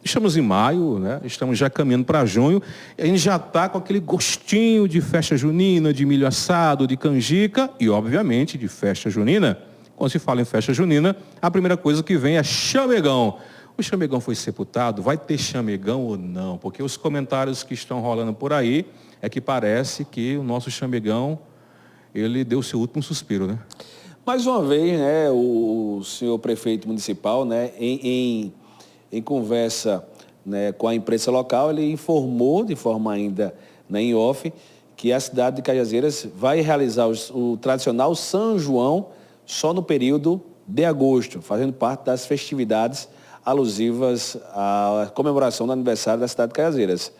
Estamos em maio, né? Estamos já caminhando para junho, e a gente já está com aquele gostinho de festa junina, de milho assado, de canjica e, obviamente, de festa junina. Quando se fala em festa junina, a primeira coisa que vem é chamegão. O chamegão foi sepultado? Vai ter chamegão ou não? Porque os comentários que estão rolando por aí é que parece que o nosso chamegão, ele deu seu último suspiro, né? Mais uma vez, né, o senhor prefeito municipal, né, em conversa, né, com a imprensa local, ele informou de forma ainda, né, em off, que a cidade de Cajazeiras vai realizar o tradicional São João só no período de agosto, fazendo parte das festividades alusivas à comemoração do aniversário da cidade de Cajazeiras,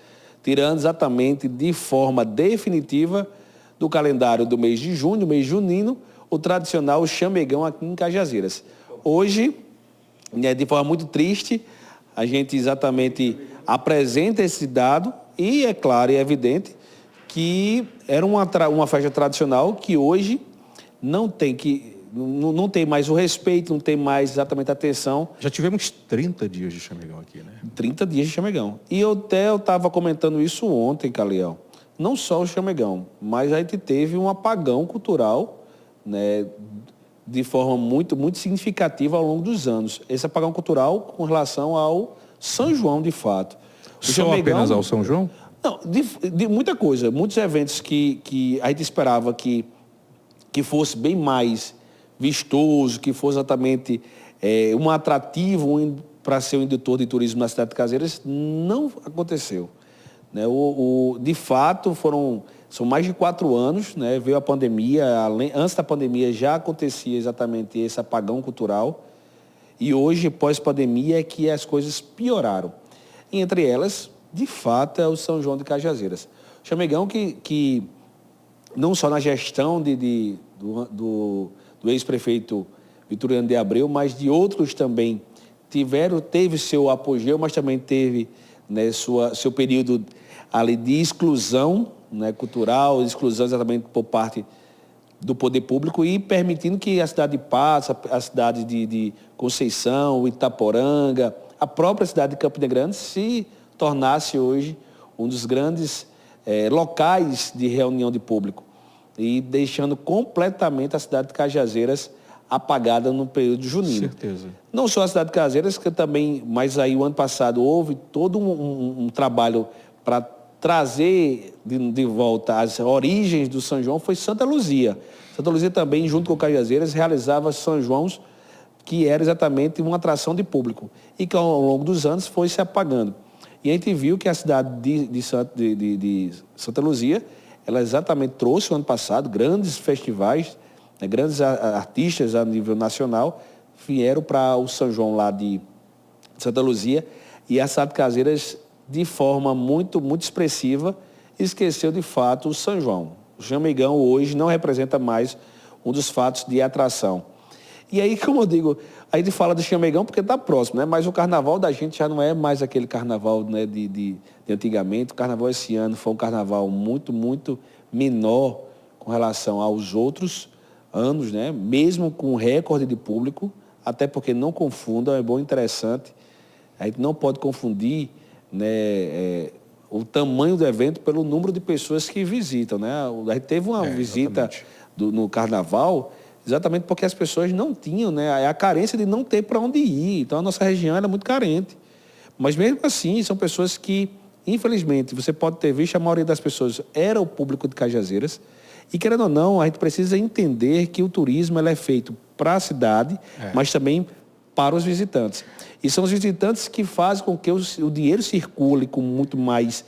tirando exatamente de forma definitiva do calendário do mês de junho, mês junino, o tradicional chamegão aqui em Cajazeiras. Hoje, né, de forma muito triste, a gente exatamente apresenta esse dado e é claro e é evidente que era uma festa tradicional que hoje não tem mais o respeito, não tem mais exatamente a atenção. Já tivemos 30 dias de chamegão aqui, né? 30 dias de chamegão. E eu estava comentando isso ontem, Caliel. Não só o chamegão, mas a gente teve um apagão cultural, né, de forma muito, muito significativa ao longo dos anos. Esse apagão cultural com relação ao São João, de fato. Só apenas ao São João? Não, de muita coisa. Muitos eventos que a gente esperava que fosse bem mais vistoso, que fosse exatamente um atrativo para ser um indutor de turismo na cidade de Cajazeiras, não aconteceu. Né? De fato, são mais de 4 anos, né? Veio a pandemia, antes da pandemia já acontecia exatamente esse apagão cultural, e hoje, pós-pandemia, é que as coisas pioraram. E entre elas, de fato, é o São João de Cajazeiras. O chamegão que não só na gestão do ex-prefeito Vitoriano de Abreu, mas de outros também teve seu apogeu, mas também teve, né, seu período ali de exclusão, né, cultural, exclusão exatamente por parte do poder público e permitindo que a cidade de Patos, a cidade de Conceição, Itaporanga, a própria cidade de Campina Grande se tornasse hoje um dos grandes locais de reunião de público e deixando completamente a cidade de Cajazeiras apagada no período junino. Certeza. Não só a cidade de Cajazeiras, que também, mas aí o ano passado houve todo um trabalho para trazer de volta as origens do São João, foi Santa Luzia. Santa Luzia também, junto com Cajazeiras, realizava São Joãos que era exatamente uma atração de público e que ao longo dos anos foi se apagando. E a gente viu que a cidade de Santa Luzia, ela exatamente trouxe o ano passado grandes festivais, né, grandes artistas a nível nacional vieram para o São João lá de Santa Luzia e a cidade de Cajazeiras, de forma muito, muito expressiva, esqueceu de fato o São João. O chamegão hoje não representa mais um dos fatos de atração. E aí, como eu digo, a gente fala do chamegão porque está próximo, né? Mas o carnaval da gente já não é mais aquele carnaval, né, de antigamente. O carnaval esse ano foi um carnaval muito, muito menor com relação aos outros anos, né? Mesmo com recorde de público, até porque não confundam, é bom e interessante. A gente não pode confundir, né, o tamanho do evento pelo número de pessoas que visitam, né? A gente teve uma visita no carnaval exatamente porque as pessoas não tinham, né, a carência de não ter para onde ir. Então a nossa região era muito carente. Mas mesmo assim, são pessoas que, infelizmente, você pode ter visto, a maioria das pessoas era o público de Cajazeiras. E querendo ou não, a gente precisa entender que o turismo ele é feito para a cidade, mas também para os visitantes. E são os visitantes que fazem com que o dinheiro circule com muito mais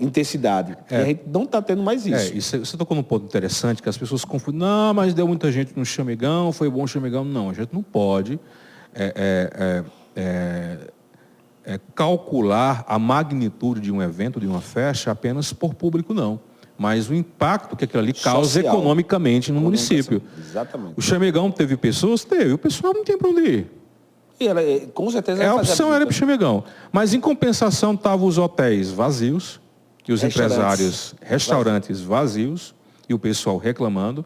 intensidade. E a gente não está tendo mais isso. E você tocou num ponto interessante, que as pessoas confundem. Não, mas deu muita gente no chamegão, foi bom o chamegão. Não, a gente não pode calcular a magnitude de um evento, de uma festa, apenas por público, não. Mas o impacto que aquilo ali causa economicamente no município. Exatamente. O chamegão teve pessoas? Teve. O pessoal não tem para onde ir. E ela, com certeza... A opção era para o chamegão. Mas, em compensação, estavam os hotéis vazios, e os empresários, restaurantes vazios, e o pessoal reclamando.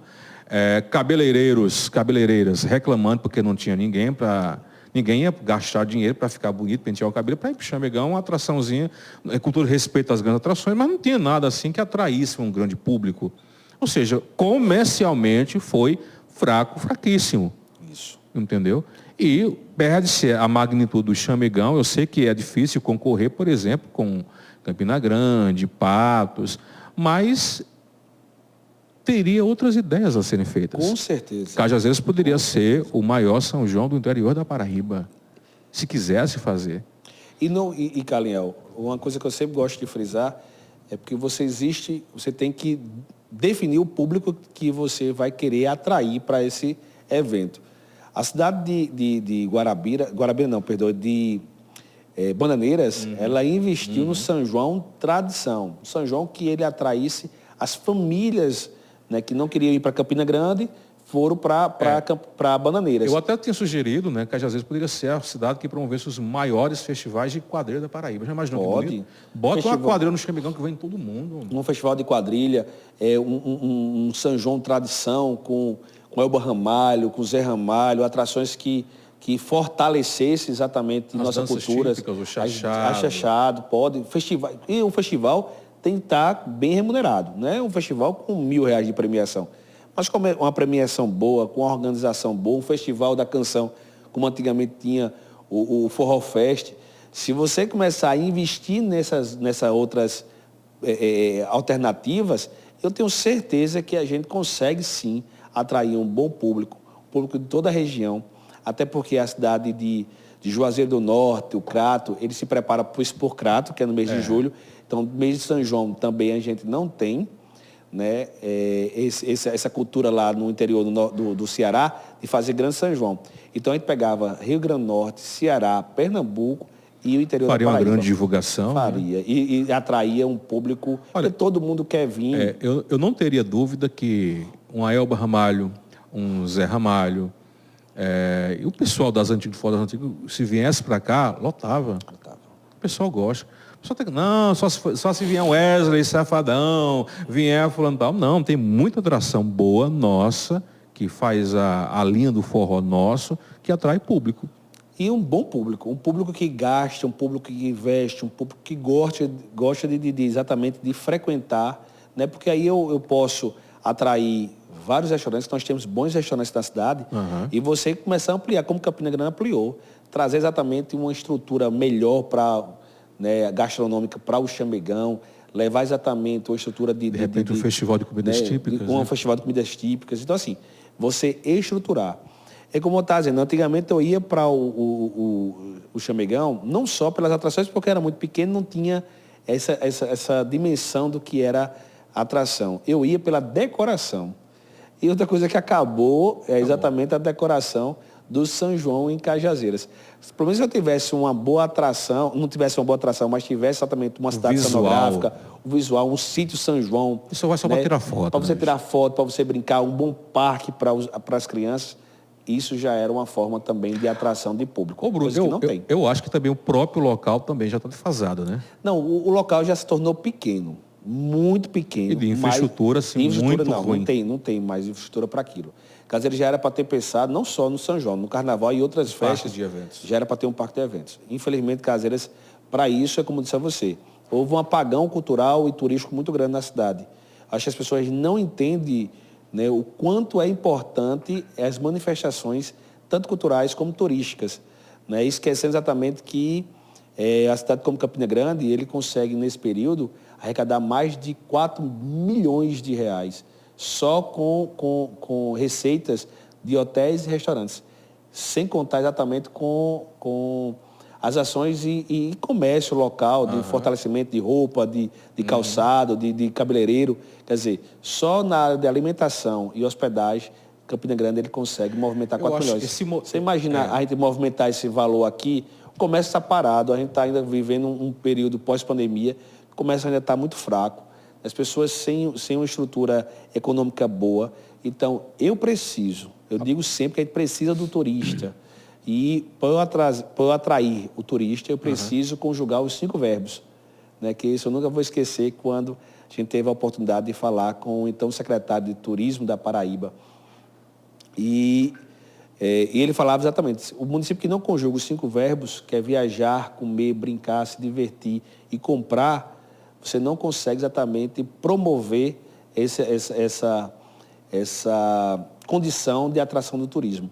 Cabeleireiras reclamando porque não tinha ninguém para Ninguém ia gastar dinheiro para ficar bonito, pentear o cabelo, para ir para o Chamegão, uma atraçãozinha, com todo respeito às grandes atrações, mas não tinha nada assim que atraísse um grande público. Ou seja, comercialmente foi fraquíssimo. Isso. Entendeu? E perde-se a magnitude do Chamegão. Eu sei que é difícil concorrer, por exemplo, com Campina Grande, Patos, mas teria outras ideias a serem feitas. Com certeza. Cajazeiras poderia ser o maior São João do interior da Paraíba, se quisesse fazer. E Caliel, uma coisa que eu sempre gosto de frisar é porque você tem que definir o público que você vai querer atrair para esse evento. A cidade de Bananeiras, ela investiu no São João tradição. O São João que ele atraísse as famílias, né, que não queriam ir para Campina Grande, foram para Bananeiras. Eu até tinha sugerido, né, que Cajazeiras poderia ser a cidade que promovesse os maiores festivais de quadrilha da Paraíba. Já imaginou que bonito? Bota uma quadrilha no Chamegão que vem todo mundo. Um festival de quadrilha, um São João tradição com Elba Ramalho, com Zé Ramalho, atrações que fortalecesse exatamente nossa cultura. Típicas, o chachado. Chachado, festival. E o festival tem que estar bem remunerado, né? Um festival com R$1.000 de premiação. Mas como é uma premiação boa, com uma organização boa, um festival da canção, como antigamente tinha o Forró Fest, se você começar a investir nessas outras alternativas, eu tenho certeza que a gente consegue sim atrair um bom público de toda a região, até porque a cidade de Juazeiro do Norte, o Crato, ele se prepara para o Expor Crato, que é no mês de julho. Então, no mês de São João também a gente não tem, né, essa cultura lá no interior do Ceará de fazer grande São João. Então, a gente pegava Rio Grande do Norte, Ceará, Pernambuco e o interior da Paraíba. Faria uma grande divulgação. Faria. Né? E atraía um público. Olha, que todo mundo quer vir. Eu não teria dúvida que um Elba Ramalho, um Zé Ramalho, e o pessoal das antigas, se viesse para cá, lotava. O pessoal gosta. O pessoal tem, não, só se vier Wesley, Safadão, vier fulano tal. Não, tem muita atração boa nossa, que faz a linha do forró nosso, que atrai público. E um bom público, um público que gasta, um público que investe, um público que gosta de exatamente de frequentar, né? Porque aí eu posso atrair vários restaurantes, nós temos bons restaurantes na cidade, e você começar a ampliar, como Campina Grande ampliou, trazer exatamente uma estrutura melhor gastronômica para o Chamegão, levar exatamente uma estrutura de repente um festival de comidas típicas. Um festival de comidas típicas. Então, assim, você estruturar. É como eu estava dizendo, antigamente eu ia para o Chamegão, não só pelas atrações, porque era muito pequeno, não tinha essa dimensão do que era atração. Eu ia pela decoração. E outra coisa que acabou é exatamente a decoração do São João em Cajazeiras. Pelo menos se eu tivesse uma boa atração, não tivesse uma boa atração, mas tivesse exatamente uma cidade cenográfica, o visual, um sítio São João. Isso vai só para tirar foto. Para você tirar foto, para você brincar, um bom parque para as crianças. Isso já era uma forma também de atração de público. Ô, Bruno, eu acho que também o próprio local também já está defasado, né? Não, o local já se tornou pequeno. Muito pequeno. E de infraestrutura, assim, muito ruim. Não tem mais infraestrutura para aquilo. Cajazeiras já era para ter pensado, não só no São João, no Carnaval e outras festas. De eventos. Já era para ter um parque de eventos. Infelizmente, Cajazeiras, para isso, é como disse a você, houve um apagão cultural e turístico muito grande na cidade. Acho que as pessoas não entendem, né, o quanto é importante as manifestações, tanto culturais como turísticas. Né? Esquecendo exatamente que a cidade como Campina Grande, ele consegue, nesse período, arrecadar mais de 4 milhões de reais, só com receitas de hotéis e restaurantes, sem contar exatamente com as ações e comércio local, de fortalecimento de roupa, de calçado, de cabeleireiro. Quer dizer, só na área de alimentação e hospedagem, Campina Grande ele consegue movimentar 4 milhões. Você imagina a gente movimentar esse valor aqui, o comércio está parado, a gente está ainda vivendo um período pós-pandemia, o comércio ainda está muito fraco, as pessoas sem uma estrutura econômica boa. Então, eu digo sempre que a gente precisa do turista. E para eu atrair o turista, eu preciso conjugar os 5 verbos. Né? Que isso eu nunca vou esquecer quando a gente teve a oportunidade de falar com o então secretário de Turismo da Paraíba. E E ele falava exatamente, o município que não conjuga os 5 verbos, que é viajar, comer, brincar, se divertir e comprar, você não consegue exatamente promover essa condição de atração do turismo.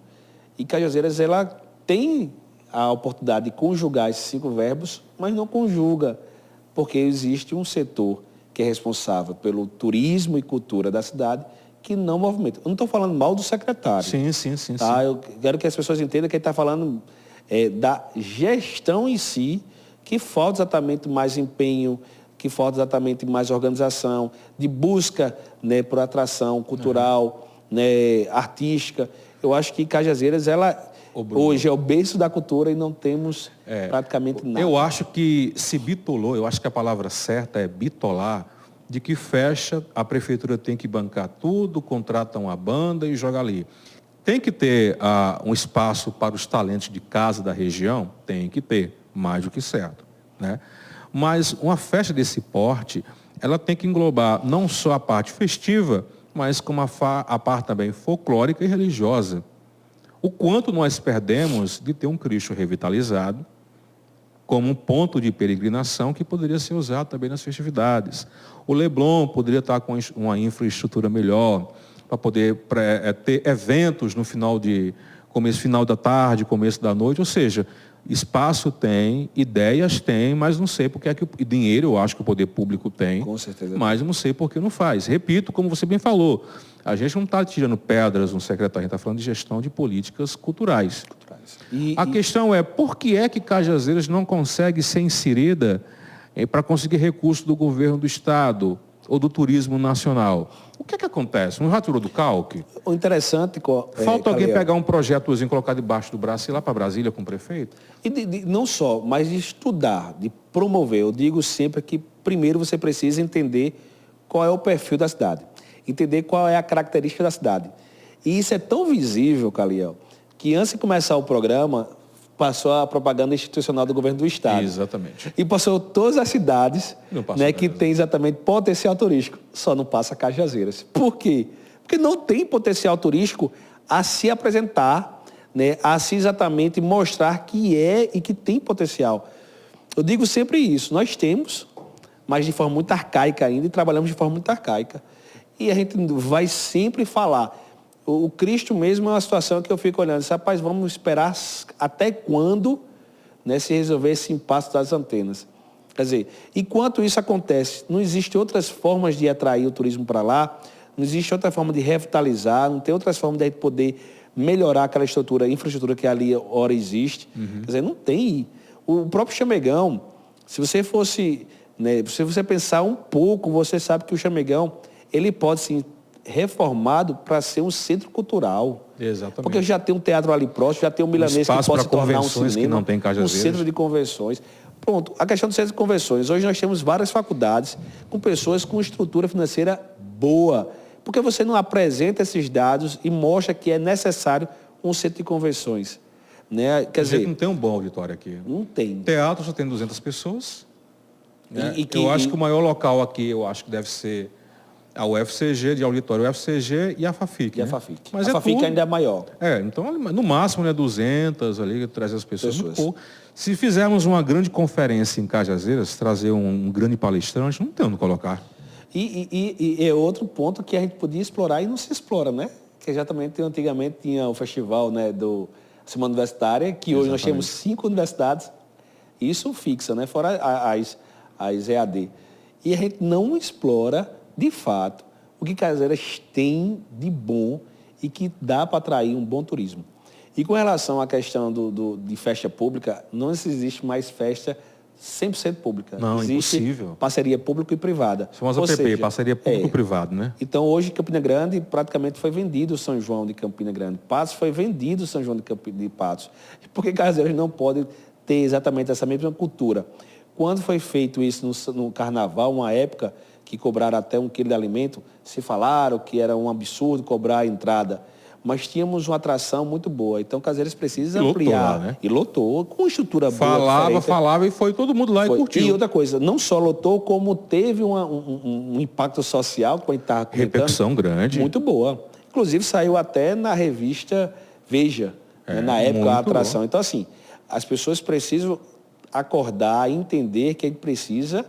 E Cajazeiras, ela tem a oportunidade de conjugar esses 5 verbos, mas não conjuga, porque existe um setor que é responsável pelo turismo e cultura da cidade, que não movimenta. Eu não estou falando mal do secretário. Sim. Tá? Eu quero que as pessoas entendam que ele está falando da gestão em si, que falta exatamente mais empenho, que falta exatamente mais organização, de busca, né, por atração cultural, né, artística. Eu acho que Cajazeiras, ela hoje é o berço da cultura e não temos praticamente nada. Eu acho que se bitolou, eu acho que a palavra certa é bitolar, de que fecha, a prefeitura tem que bancar tudo, contrata uma banda e joga ali. Tem que ter um espaço para os talentos de casa da região? Tem que ter, mais do que certo, né? Mas uma festa desse porte, ela tem que englobar não só a parte festiva, mas como a parte também folclórica e religiosa. O quanto nós perdemos de ter um Cristo revitalizado, como um ponto de peregrinação que poderia ser usado também nas festividades. O Leblon poderia estar com uma infraestrutura melhor, para poder ter eventos no final da tarde, começo da noite, ou seja, espaço tem, ideias tem, mas não sei porque é que o dinheiro, eu acho que o poder público tem, com certeza, mas eu não sei por que não faz. Repito, como você bem falou, a gente não está tirando pedras no secretário, a gente está falando de gestão de políticas culturais. A questão é, por que é que Cajazeiras não consegue ser inserida para conseguir recursos do governo do Estado ou do turismo nacional? O que é que acontece? Não já tirou do calque? O interessante... Falta alguém pegar um projetozinho, colocar debaixo do braço e ir lá para Brasília com o prefeito? E não só, mas de estudar, de promover. Eu digo sempre que primeiro você precisa entender qual é o perfil da cidade. Entender qual é a característica da cidade. E isso é tão visível, Caliel, que antes de começar o programa, passou a propaganda institucional do governo do Estado. Exatamente. E passou todas as cidades, né, que tem exatamente potencial turístico. Só não passa Cajazeiras. Por quê? Porque não tem potencial turístico a se apresentar, né, a se exatamente mostrar que é e que tem potencial. Eu digo sempre isso. Nós temos, mas de forma muito arcaica ainda, e trabalhamos de forma muito arcaica. E a gente vai sempre falar. O Cristo mesmo é uma situação que eu fico olhando. Rapaz, vamos esperar até quando, né, se resolver esse impasse das antenas. Quer dizer, enquanto isso acontece, não existem outras formas de atrair o turismo para lá, não existe outra forma de revitalizar, não tem outras formas de a gente poder melhorar aquela infraestrutura que ali ora existe. Quer dizer, não tem. O próprio Chamegão, se você fosse, né, se você pensar um pouco, você sabe que o Chamegão, ele pode sim reformado para ser um centro cultural. Exatamente. Porque já tem um teatro ali próximo, já tem um milanês que pode se tornar um cinema, que não tem Cajazeiras. Um centro de convenções. Pronto, a questão do centro de convenções. Hoje nós temos várias faculdades com pessoas com estrutura financeira boa. Porque você não apresenta esses dados e mostra que é necessário um centro de convenções. Né? Quer dizer, não tem um bom auditório aqui. Não tem. Teatro só tem 200 pessoas. Né? Eu acho que o maior local aqui, eu acho que deve ser a UFCG de auditório, a UFCG e a FAFIC. E a FAFIC. Mas a FAFIC ainda é maior. Então, no máximo, né, 200, ali, 300 pessoas. Se fizermos uma grande conferência em Cajazeiras, trazer um grande palestrante, não tem onde colocar. E é outro ponto que a gente podia explorar e não se explora, né? Que exatamente, antigamente tinha o festival, né, do Semana Universitária, que hoje nós temos 5 universidades, isso fixa, né? Fora as EAD. E a gente não explora, de fato, o que Cajazeiras tem de bom e que dá para atrair um bom turismo. E com relação à questão de festa pública, não existe mais festa 100% pública. Não, existe impossível. Parceria pública e privada. Famosa PP, parceria público-privado, né? Então, hoje, Campina Grande praticamente foi vendido o São João de Campina Grande. Patos foi vendido o São João de Patos. Porque Cajazeiras não pode ter exatamente essa mesma cultura. Quando foi feito isso no Carnaval, uma época que cobraram até 1 quilo de alimento, se falaram que era um absurdo cobrar a entrada. Mas tínhamos uma atração muito boa. Então, Cajazeiras precisa ampliar. Lá, né? E lotou, com estrutura boa. Falava e foi todo mundo lá e curtiu. E outra coisa, não só lotou, como teve um impacto social, que a gente estava comentando. Repercussão grande. Muito boa. Inclusive, saiu até na revista Veja, né, na época, a muito atração. bom. Então, assim, as pessoas precisam acordar, entender que a gente precisa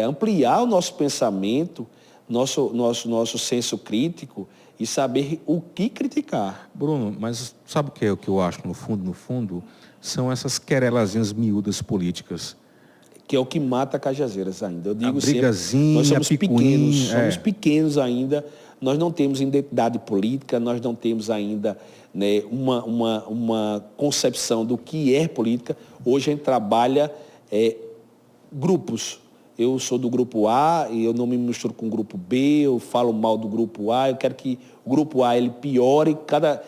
ampliar o nosso pensamento, nosso senso crítico e saber o que criticar. Bruno, mas sabe o que eu acho no fundo? São essas querelazinhas miúdas políticas. Que é o que mata Cajazeiras ainda. Eu digo brigazinha, sempre, nós somos pequenos, picuinha, somos pequenos ainda, nós não temos identidade política, nós não temos ainda, né, uma concepção do que é política. Hoje a gente trabalha grupos. Eu sou do grupo A e eu não me misturo com o grupo B, eu falo mal do grupo A, eu quero que o grupo A ele piore, cada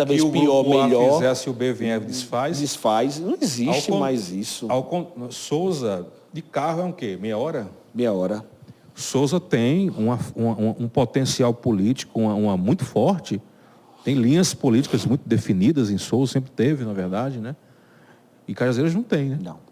vez pior, melhor. Se o A fizer, se o B vier, desfaz. Desfaz. Não existe mais isso. Souza, de carro é um quê? Meia hora? Meia hora. Souza tem um potencial político muito forte, tem linhas políticas muito definidas em Souza, sempre teve, na verdade, né? E Cajazeiras não tem, né? Não.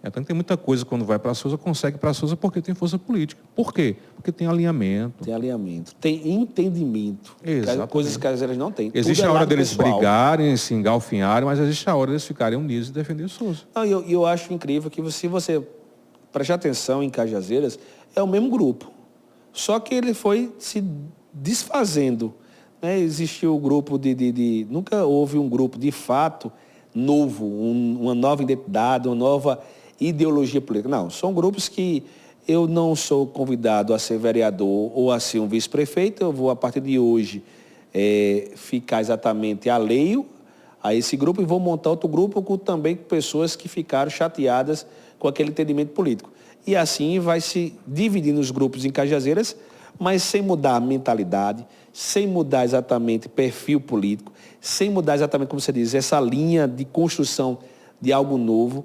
Então tem muita coisa quando vai para Souza, consegue para Souza porque tem força política. Por quê? Porque tem alinhamento. Tem alinhamento, tem entendimento. Exatamente. Coisas que Cajazeiras não têm. Existe a hora deles brigarem, se engalfinharem, mas existe a hora deles ficarem unidos e defender Souza. Não, eu acho incrível que se você prestar atenção em Cajazeiras, é o mesmo grupo. Só que ele foi se desfazendo. Né? Existiu o grupo nunca houve um grupo de fato novo, uma nova identidade, uma nova ideologia política. Não, são grupos que eu não sou convidado a ser vereador ou a ser um vice-prefeito, eu vou, a partir de hoje, ficar exatamente alheio a esse grupo e vou montar outro grupo também com pessoas que ficaram chateadas com aquele entendimento político. E assim vai se dividindo os grupos em Cajazeiras, mas sem mudar a mentalidade, sem mudar exatamente perfil político, sem mudar exatamente, como você diz, essa linha de construção de algo novo.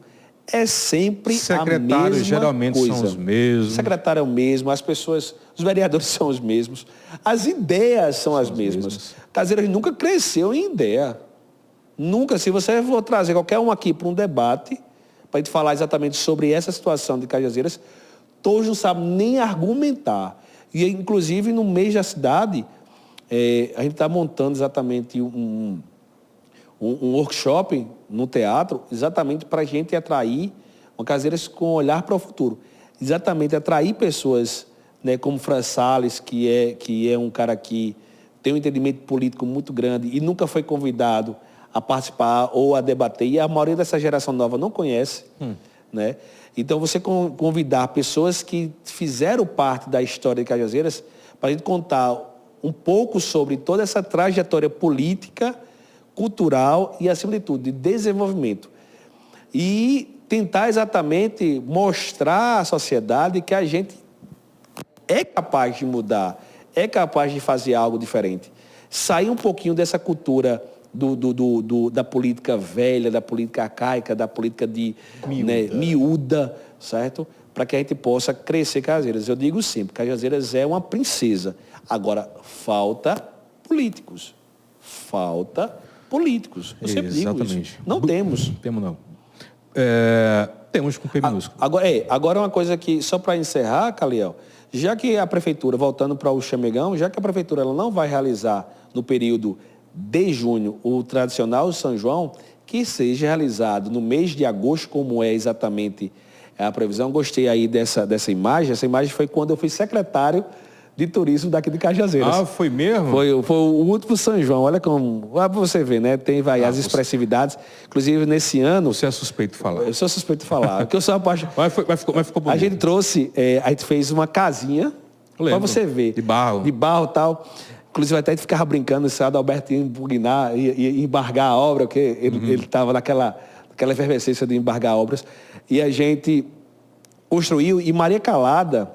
É sempre a mesma coisa. Secretários geralmente são os mesmos. O secretário é o mesmo, as pessoas, os vereadores são os mesmos, as ideias são as mesmas. Cajazeiras nunca cresceu em ideia. Nunca. Se você for trazer qualquer um aqui para um debate, para a gente falar exatamente sobre essa situação de Cajazeiras, todos não sabem nem argumentar. E, inclusive, no mês da cidade, a gente está montando exatamente um workshop no teatro, exatamente para a gente atrair uma Cajazeiras com olhar para o futuro. Exatamente, atrair pessoas, né, como Fran Salles, que é um cara que tem um entendimento político muito grande e nunca foi convidado a participar ou a debater, e a maioria dessa geração nova não conhece. Né? Então, você convidar pessoas que fizeram parte da história de Cajazeiras para a gente contar um pouco sobre toda essa trajetória política, cultural e, acima de tudo, de desenvolvimento. E tentar exatamente mostrar à sociedade que a gente é capaz de mudar, é capaz de fazer algo diferente. Sair um pouquinho dessa cultura da política velha, da política arcaica, da política miúda, certo? Para que a gente possa crescer Cajazeiras. Eu digo sempre, Cajazeiras é uma princesa. Agora, falta políticos. Falta políticos. Eu sempre digo isso. Não temos. Temos não. Temos com P minúsculo. Agora uma coisa que, só para encerrar, Caliel, já que a prefeitura, voltando para o Chamegão, já que a prefeitura ela não vai realizar no período de junho o tradicional São João, que seja realizado no mês de agosto, como é exatamente a previsão. Gostei aí dessa imagem. Essa imagem foi quando eu fui secretário de turismo daqui de Cajazeiras. Ah, foi mesmo? Foi o último São João. Olha como... Para você ver, né? Tem as expressividades. Inclusive, nesse ano... Você é suspeito de falar. Eu sou suspeito de falar. Porque eu sou apaixonado. Mas ficou bonito. A gente trouxe... a gente fez uma casinha para você ver. De barro. De barro e tal. Inclusive, até a gente ficava brincando, se o Adalberto ia impugnar, ia embargar a obra, porque ele estava naquela efervescência de embargar obras. E a gente construiu, e Maria Calada,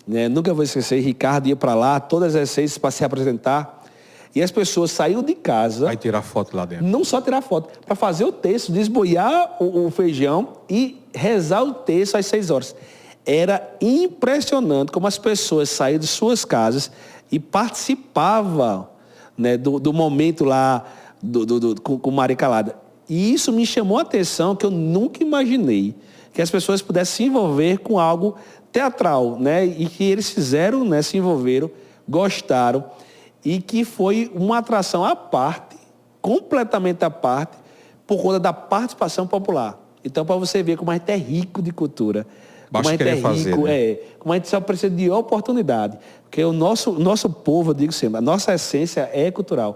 né, nunca vou esquecer, Ricardo ia para lá, todas as 6 para se apresentar, e as pessoas saíam de casa... Aí tirar foto lá dentro. Não só tirar foto, para fazer o texto, desboiar o feijão e rezar o texto às 6 horas. Era impressionante como as pessoas saíam de suas casas e participavam, né, do momento lá com Maria Calada. E isso me chamou a atenção, que eu nunca imaginei que as pessoas pudessem se envolver com algo teatral, né? E que eles fizeram, né, se envolveram, gostaram. e que foi uma atração à parte, completamente à parte, por conta da participação popular. Então, para você ver como a gente é rico de cultura. Como a gente é rico, como a gente só precisa de oportunidade. Porque o nosso povo, eu digo sempre, a nossa essência é cultural.